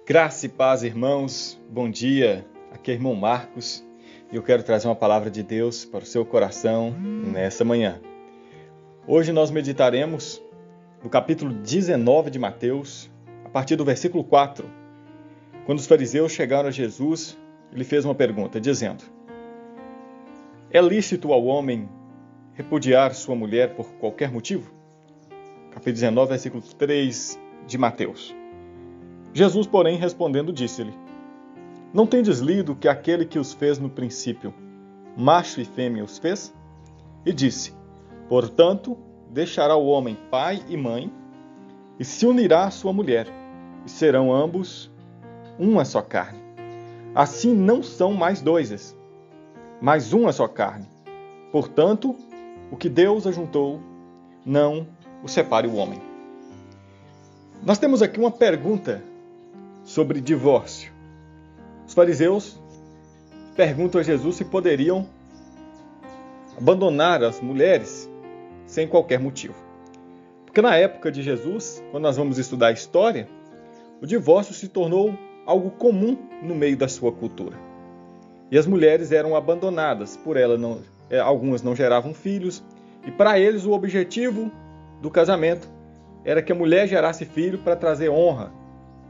Graça e paz, irmãos. Bom dia. Aqui é o irmão Marcos e eu quero trazer uma palavra de Deus para o seu coração nessa manhã. Hoje nós meditaremos no capítulo 19 de Mateus, a partir do versículo 4. Quando os fariseus chegaram a Jesus, ele fez uma pergunta, dizendo: é lícito ao homem repudiar sua mulher por qualquer motivo? Capítulo 19, versículo 3 de Mateus. Jesus, porém, respondendo, disse-lhe: não tendes lido que aquele que os fez no princípio, macho e fêmea os fez? E disse: portanto, deixará o homem pai e mãe, e se unirá à sua mulher, e serão ambos uma só carne. Assim não são mais dois, mas uma só carne. Portanto, o que Deus ajuntou, não o separe o homem. Nós temos aqui uma pergunta sobre divórcio. Os fariseus perguntam a Jesus se poderiam abandonar as mulheres sem qualquer motivo. Porque na época de Jesus, quando nós vamos estudar a história, o divórcio se tornou algo comum no meio da sua cultura. E as mulheres eram abandonadas por ela, algumas não geravam filhos, e para eles o objetivo do casamento era que a mulher gerasse filho para trazer honra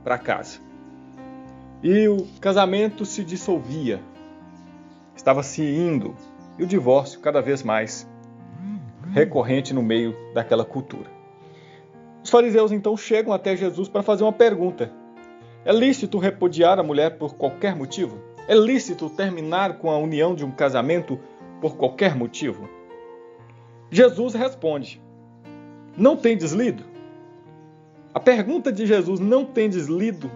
para casa. E o casamento se dissolvia, estava se indo, e o divórcio cada vez mais recorrente no meio daquela cultura. Os fariseus então chegam até Jesus para fazer uma pergunta: é lícito repudiar a mulher por qualquer motivo? É lícito terminar com a união de um casamento por qualquer motivo? Jesus responde: não tendes lido? A pergunta de Jesus, não tendes lido,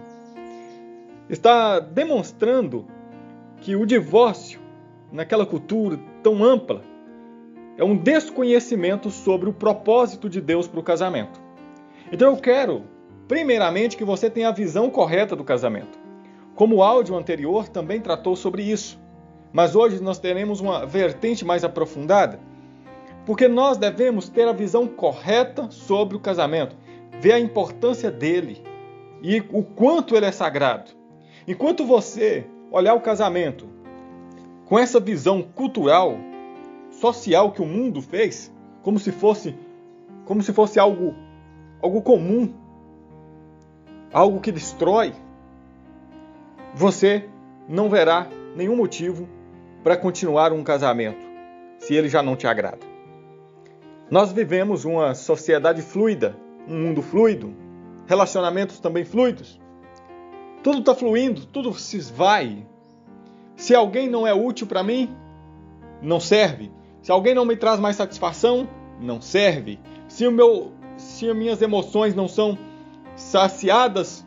está demonstrando que o divórcio, naquela cultura tão ampla, é um desconhecimento sobre o propósito de Deus para o casamento. Então eu quero, primeiramente, que você tenha a visão correta do casamento. Como o áudio anterior também tratou sobre isso, mas hoje nós teremos uma vertente mais aprofundada, porque nós devemos ter a visão correta sobre o casamento, ver a importância dele e o quanto ele é sagrado. Enquanto você olhar o casamento com essa visão cultural, social que o mundo fez, como se fosse algo comum, algo que destrói, você não verá nenhum motivo para continuar um casamento, se ele já não te agrada. Nós vivemos uma sociedade fluida, um mundo fluido, relacionamentos também fluidos. Tudo está fluindo, tudo se esvai. Se alguém não é útil para mim, não serve. Se alguém não me traz mais satisfação, não serve. Se as minhas emoções não são saciadas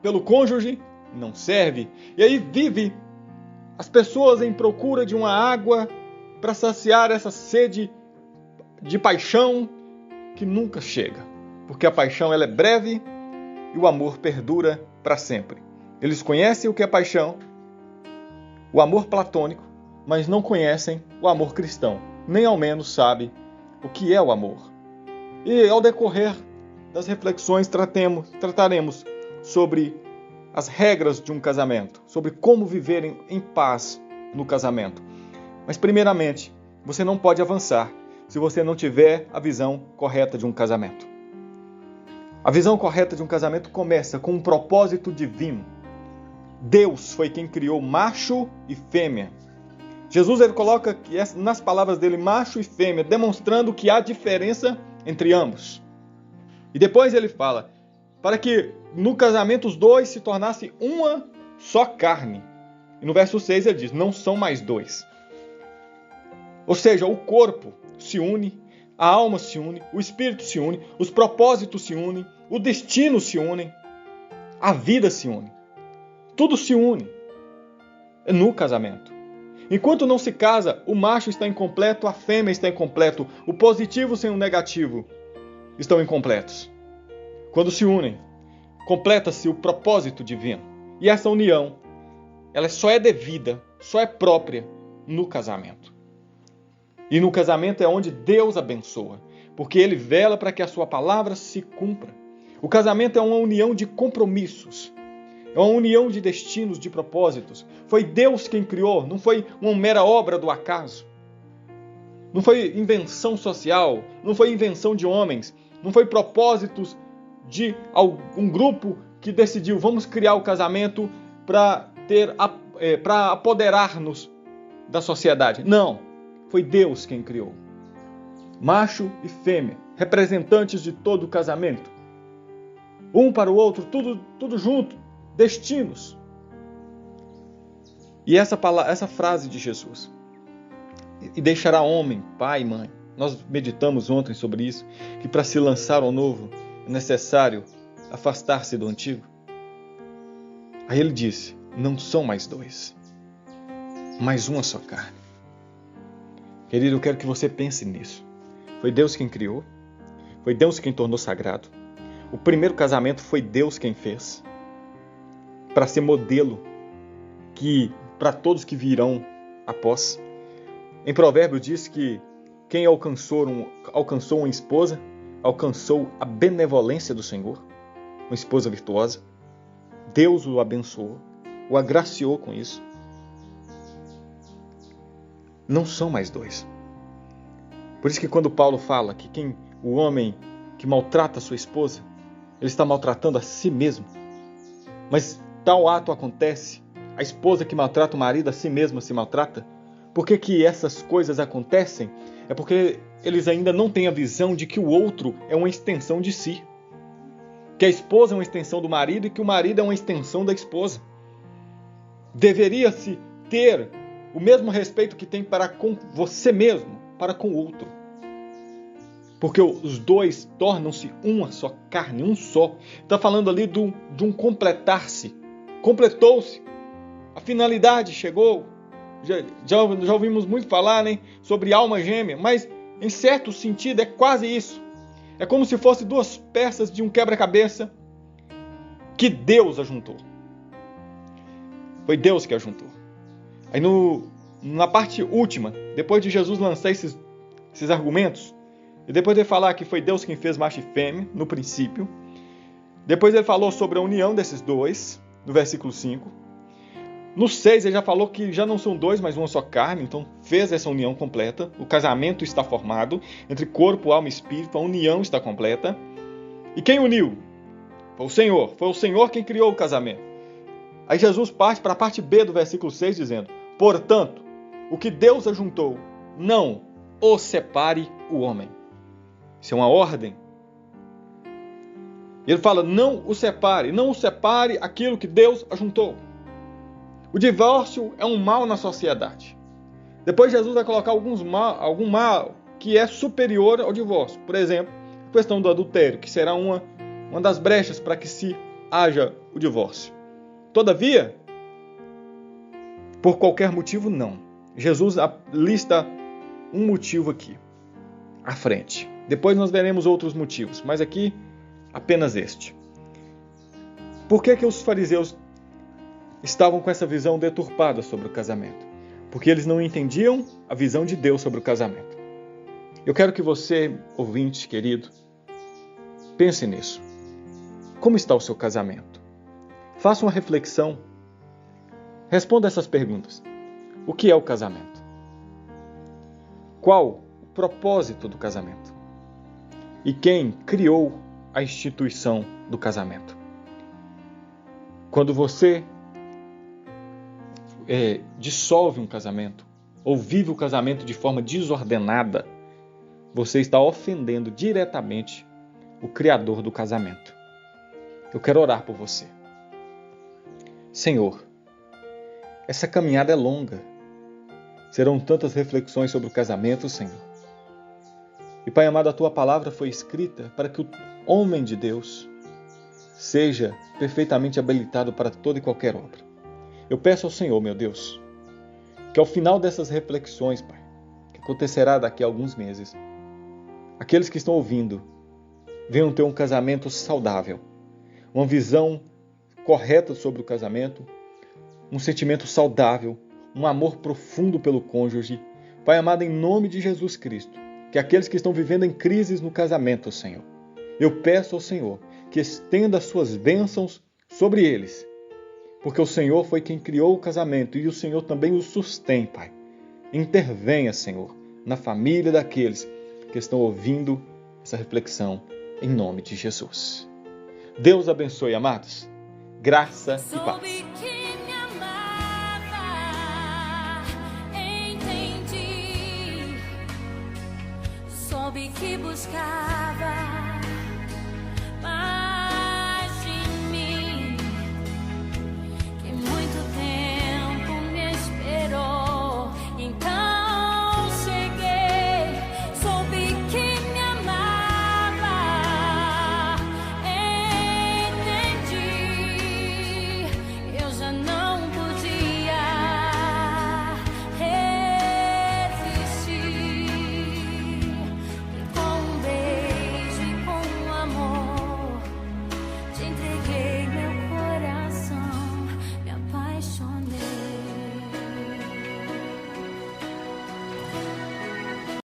pelo cônjuge, não serve. E aí vive as pessoas em procura de uma água para saciar essa sede de paixão que nunca chega. Porque a paixão ela é breve e o amor perdura para sempre. Eles conhecem o que é paixão, o amor platônico, mas não conhecem o amor cristão, nem ao menos sabem o que é o amor. E ao decorrer das reflexões trataremos sobre as regras de um casamento, sobre como viver em paz no casamento. Mas primeiramente, você não pode avançar se você não tiver a visão correta de um casamento. A visão correta de um casamento começa com um propósito divino. Deus foi quem criou macho e fêmea. Jesus ele coloca nas palavras dele macho e fêmea, demonstrando que há diferença entre ambos. E depois ele fala, para que no casamento os dois se tornassem uma só carne. E no verso 6 ele diz, não são mais dois. Ou seja, o corpo se une, a alma se une, o espírito se une, os propósitos se unem, o destino se une, a vida se une. Tudo se une no casamento. Enquanto não se casa, o macho está incompleto, a fêmea está incompleta, o positivo sem o negativo estão incompletos. Quando se unem, completa-se o propósito divino. E essa união, ela só é devida, só é própria no casamento. E no casamento é onde Deus abençoa, porque Ele vela para que a sua palavra se cumpra. O casamento é uma união de compromissos. É uma união de destinos, de propósitos. Foi Deus quem criou, não foi uma mera obra do acaso. Não foi invenção social, não foi invenção de homens, não foi propósitos de algum grupo que decidiu, vamos criar o casamento para apoderar-nos da sociedade. Não, foi Deus quem criou. Macho e fêmea, representantes de todo o casamento. Um para o outro, tudo junto, destinos. E essa frase de Jesus, e deixará homem, pai e mãe. Nós meditamos ontem sobre isso, que para se lançar ao novo é necessário afastar-se do antigo. Aí ele disse, não são mais dois, mas uma só carne. Querido, eu quero que você pense nisso. Foi Deus quem criou, foi Deus quem tornou sagrado. O primeiro casamento foi Deus quem fez, para ser modelo para todos que virão após. Em Provérbios diz que quem alcançou uma esposa, alcançou a benevolência do Senhor, uma esposa virtuosa. Deus o abençoou, o agraciou com isso. Não são mais dois. Por isso que quando Paulo fala que o homem que maltrata a sua esposa, ele está maltratando a si mesmo. Mas tal ato acontece, a esposa que maltrata o marido a si mesma se maltrata. Por que essas coisas acontecem? É porque eles ainda não têm a visão de que o outro é uma extensão de si. Que a esposa é uma extensão do marido e que o marido é uma extensão da esposa. Deveria-se ter o mesmo respeito que tem para com você mesmo, para com o outro. Porque os dois tornam-se uma só carne, um só. Está falando ali de um completar-se. Completou-se. A finalidade chegou. Já ouvimos muito falar, né, sobre alma gêmea, mas em certo sentido é quase isso. É como se fossem duas peças de um quebra-cabeça que Deus ajuntou. Foi Deus que ajuntou. Aí na parte última, depois de Jesus lançar esses argumentos, e depois de falar que foi Deus quem fez macho e fêmea, no princípio, depois ele falou sobre a união desses dois, no versículo 5. No 6 ele já falou que já não são dois, mas uma só carne, então fez essa união completa. O casamento está formado entre corpo, alma e espírito, a união está completa. E quem uniu? Foi o Senhor quem criou o casamento. Aí Jesus parte para a parte B do versículo 6 dizendo, portanto, o que Deus ajuntou, não o separe o homem. Isso é uma ordem. E ele fala, não o separe aquilo que Deus ajuntou. O divórcio é um mal na sociedade. Depois Jesus vai colocar algum mal que é superior ao divórcio. Por exemplo, a questão do adultério, que será uma das brechas para que se haja o divórcio. Todavia, por qualquer motivo, não. Jesus lista um motivo aqui, à frente. Depois nós veremos outros motivos, mas aqui apenas este. Por que os fariseus estavam com essa visão deturpada sobre o casamento? Porque eles não entendiam a visão de Deus sobre o casamento. Eu quero que você, ouvinte querido, pense nisso. Como está o seu casamento? Faça uma reflexão. Responda essas perguntas. O que é o casamento? Qual o propósito do casamento? E quem criou a instituição do casamento? Quando você dissolve um casamento ou vive o casamento de forma desordenada, você está ofendendo diretamente o Criador do casamento. Eu quero orar por você. Senhor, essa caminhada é longa. Serão tantas reflexões sobre o casamento, Senhor. E Pai amado, a Tua palavra foi escrita para que o homem de Deus seja perfeitamente habilitado para toda e qualquer obra. Eu peço ao Senhor, meu Deus, que ao final dessas reflexões, Pai, que acontecerá daqui a alguns meses, aqueles que estão ouvindo venham ter um casamento saudável, uma visão correta sobre o casamento, um sentimento saudável, um amor profundo pelo cônjuge. Pai amado, em nome de Jesus Cristo, que aqueles que estão vivendo em crises no casamento, Senhor, eu peço ao Senhor que estenda as suas bênçãos sobre eles porque o Senhor foi quem criou o casamento e o Senhor também o sustém, Pai. Intervenha, Senhor, na família daqueles que estão ouvindo essa reflexão, em nome de Jesus. Deus abençoe, amados. Graça e paz. Soube que me amava, entendi. Soube que buscava